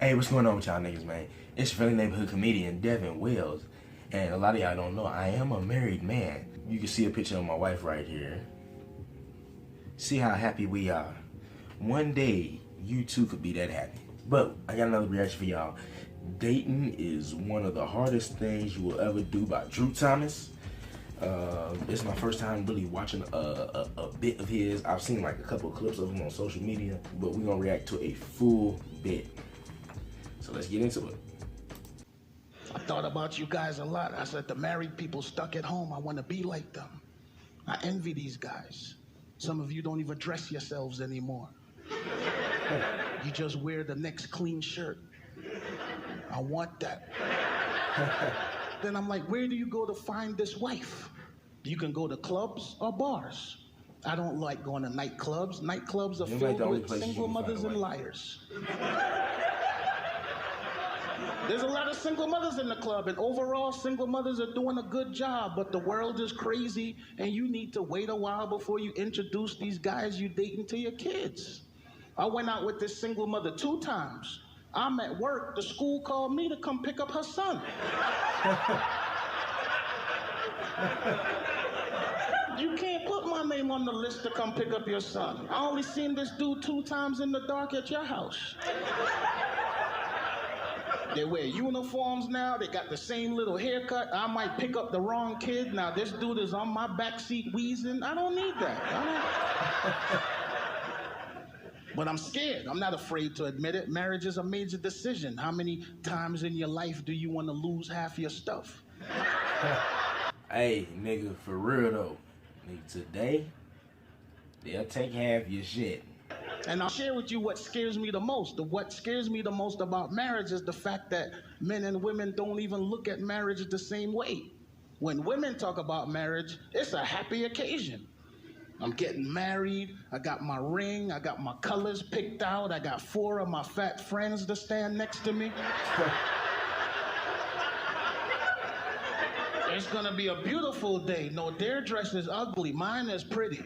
Hey, what's going on with y'all niggas, man? It's your friendly neighborhood comedian, Devon Wells. And a lot of y'all don't know, I am a married man. You can see a picture of my wife right here. See how happy we are. One day, you too could be that happy. But I got another reaction for y'all. Dating is one of the hardest things you will ever do by Drew Thomas. This is my first time really watching a bit of his. I've seen like a couple of clips of him on social media, but we're gonna react to a full bit. So let's get into it. I thought about you guys a lot. I said, the married people stuck at home, I want to be like them. I envy these guys. Some of you don't even dress yourselves anymore. You just wear the next clean shirt. I want that. Then I'm like, where do you go to find this wife? You can go to clubs or bars. I don't like going to nightclubs. Nightclubs are filled with single mothers and liars. There's a lot of single mothers in the club, and overall, single mothers are doing a good job, but the world is crazy, and you need to wait a while before you introduce these guys you dating to your kids. I went out with this single mother 2 times. I'm at work, the school called me to come pick up her son. You can't put my name on the list to come pick up your son. I only seen this dude 2 times in the dark at your house. They wear uniforms now, they got the same little haircut. I might pick up the wrong kid. Now this dude is on my backseat wheezing. I don't need that. But I'm scared. I'm not afraid to admit it. Marriage is a major decision. How many times in your life do you want to lose half your stuff? Hey, nigga, for real though. Nigga, today, they'll take half your shit. And I'll share with you what scares me the most. What scares me the most about marriage is the fact that men and women don't even look at marriage the same way. When women talk about marriage, it's a happy occasion. I'm getting married, I got my ring, I got my colors picked out, I got 4 of my fat friends to stand next to me. It's gonna be a beautiful day. No, their dress is ugly, mine is pretty.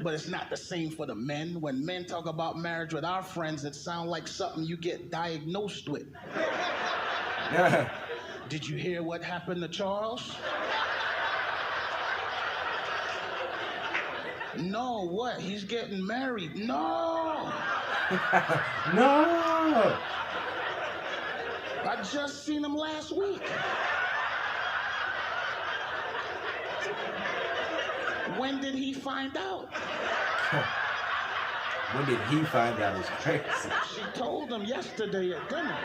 But it's not the same for the men. When men talk about marriage with our friends, it sounds like something you get diagnosed with. Did you hear what happened to Charles? No, what? He's getting married. No! No! I just seen him last week. When did he find out? When did he find out? It's crazy. She told him yesterday at dinner.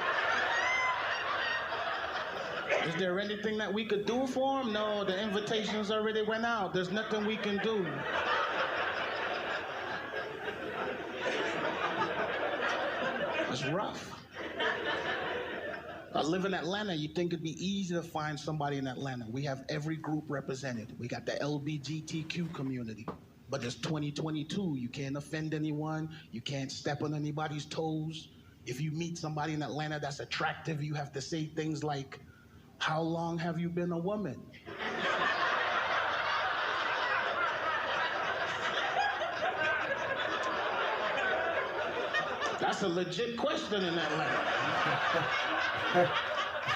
Is there anything that we could do for him? No, the invitations already went out. There's nothing we can do. It's rough. I live in Atlanta. You think it'd be easy to find somebody in Atlanta. We have every group represented. We got the LGBTQ community. But it's 2022. You can't offend anyone. You can't step on anybody's toes. If you meet somebody in Atlanta that's attractive, you have to say things like, how long have you been a woman? That's a legit question in Atlanta.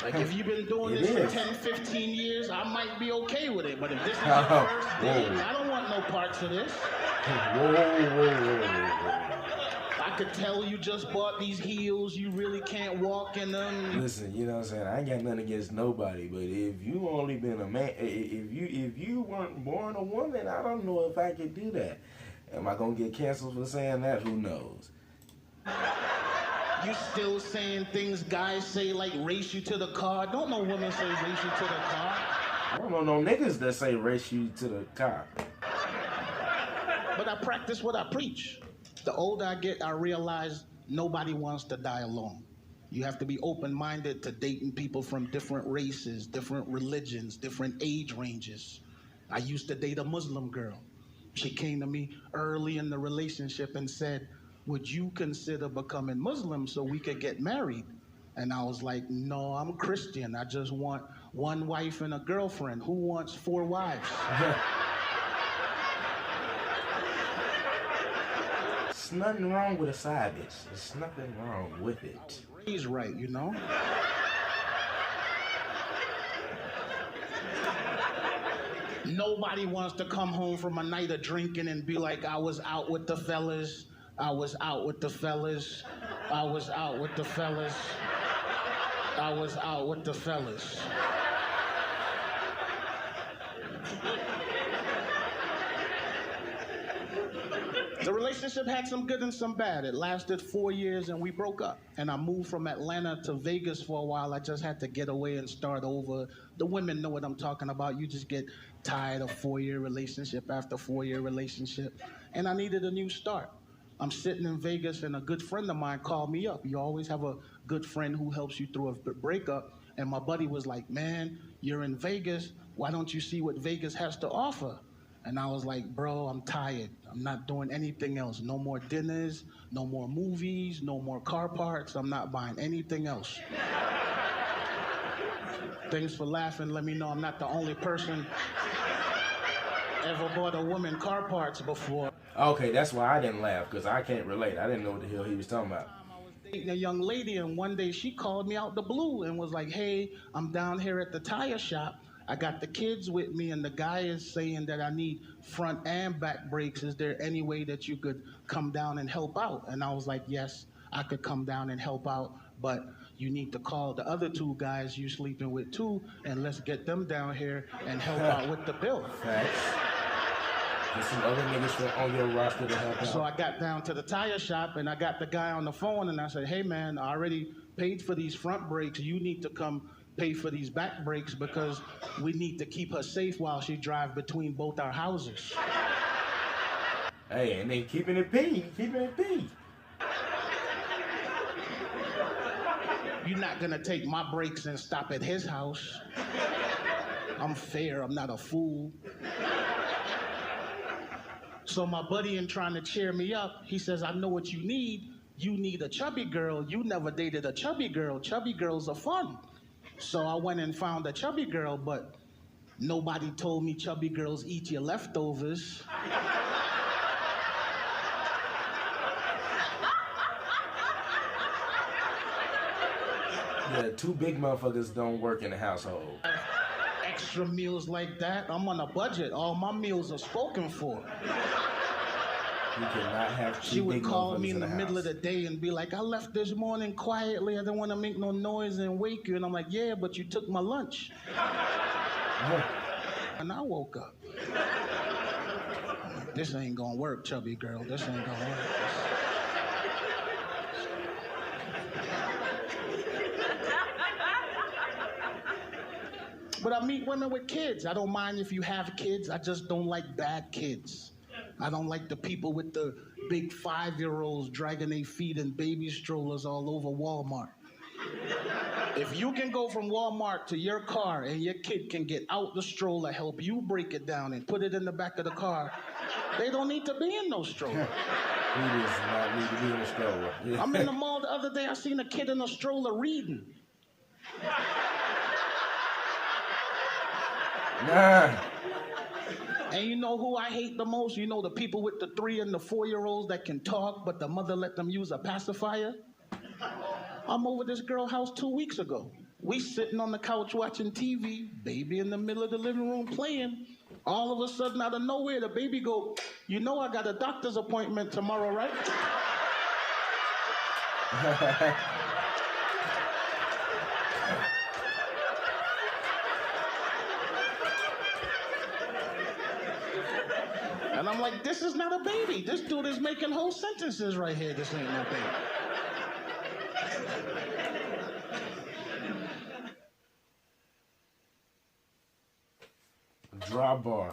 Like, if you've been doing this for 10, 15 years, I might be okay with it. But if this is your first date, I don't want no parts of this. I could tell you just bought these heels, you really can't walk in them. Listen, you know what I'm saying? I ain't got nothing against nobody, but if you only been a man, if you weren't born a woman, I don't know if I could do that. Am I gonna get canceled for saying that? Who knows? You still saying things guys say like race you to the car? Don't no women say race you to the car. I don't know no niggas that say race you to the car. But I practice what I preach. The older I get, I realize nobody wants to die alone. You have to be open-minded to dating people from different races, different religions, different age ranges. I used to date a Muslim girl. She came to me early in the relationship and said, would you consider becoming Muslim so we could get married? And I was like, no, I'm Christian. I just want 1 wife and a girlfriend. Who wants 4 wives? It's nothing wrong with a side bitch. There's nothing wrong with it. He's right, you know? Nobody wants to come home from a night of drinking and be like, I was out with the fellas. I was out with the fellas. I was out with the fellas. I was out with the fellas. The relationship had some good and some bad. It lasted 4 years and we broke up. And I moved from Atlanta to Vegas for a while. I just had to get away and start over. The women know what I'm talking about. You just get tired of 4-year relationship after 4-year relationship. And I needed a new start. I'm sitting in Vegas and a good friend of mine called me up. You always have a good friend who helps you through a breakup. And my buddy was like, man, you're in Vegas. Why don't you see what Vegas has to offer? And I was like, bro, I'm tired. I'm not doing anything else. No more dinners, no more movies, no more car parts. I'm not buying anything else. Thanks for laughing. Let me know I'm not the only person ever bought a woman car parts before. Okay, that's why I didn't laugh, because I can't relate. I didn't know what the hell he was talking about. I was dating a young lady, and one day she called me out the blue and was like, hey, I'm down here at the tire shop. I got the kids with me, and the guy is saying that I need front and back brakes. Is there any way that you could come down and help out? And I was like, yes, I could come down and help out, but you need to call the other 2 guys you sleeping with too, and let's get them down here and help out with the bill. Facts. Get some other niggas on your roster to help out. So I got down to the tire shop, and I got the guy on the phone, and I said, hey man, I already paid for these front brakes. You need to come pay for these back brakes because we need to keep her safe while she drives between both our houses. Hey, and then keeping it P. You're not gonna take my brakes and stop at his house. I'm fair, I'm not a fool. So my buddy, in trying to cheer me up, he says, I know what you need. You need a chubby girl. You never dated a chubby girl. Chubby girls are fun. So I went and found a chubby girl, but nobody told me chubby girls eat your leftovers. Yeah, 2 big motherfuckers don't work in the household. Extra meals like that, I'm on a budget. All my meals are spoken for. You cannot have 2 She would big call me motherfuckers in the house. middle of the day and be like, I left this morning quietly. I didn't want to make no noise and wake you. And I'm like, yeah, but you took my lunch. And I woke up. This ain't gonna work, chubby girl. This ain't gonna work. But I meet women with kids. I don't mind if you have kids. I just don't like bad kids. I don't like the people with the big 5-year-olds dragging their feet in baby strollers all over Walmart. If you can go from Walmart to your car and your kid can get out the stroller, help you break it down and put it in the back of the car, they don't need to be in no stroller. He does not need to be in a stroller. I'm in the mall the other day, I seen a kid in a stroller reading. Nah. And you know who I hate the most? You know the people with the 3 and the 4-year-olds that can talk, but the mother let them use a pacifier? I'm over this girl's house 2 weeks ago. We sitting on the couch watching TV, baby in the middle of the living room playing. All of a sudden, out of nowhere, the baby go, you know I got a doctor's appointment tomorrow, right? And I'm like, this is not a baby. This dude is making whole sentences right here. This ain't no baby. Dry bar.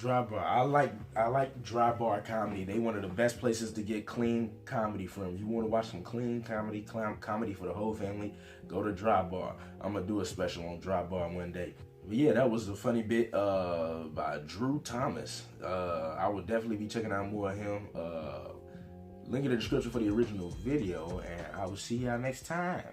I like dry bar comedy. They one of the best places to get clean comedy from. You want to watch some clean comedy for the whole family, go to Dry Bar. I'm gonna do a special on Dry Bar one day. But yeah, that was a funny bit by Drew Thomas. I would definitely be checking out more of him. Link in the description for the original video, and I will see y'all next time.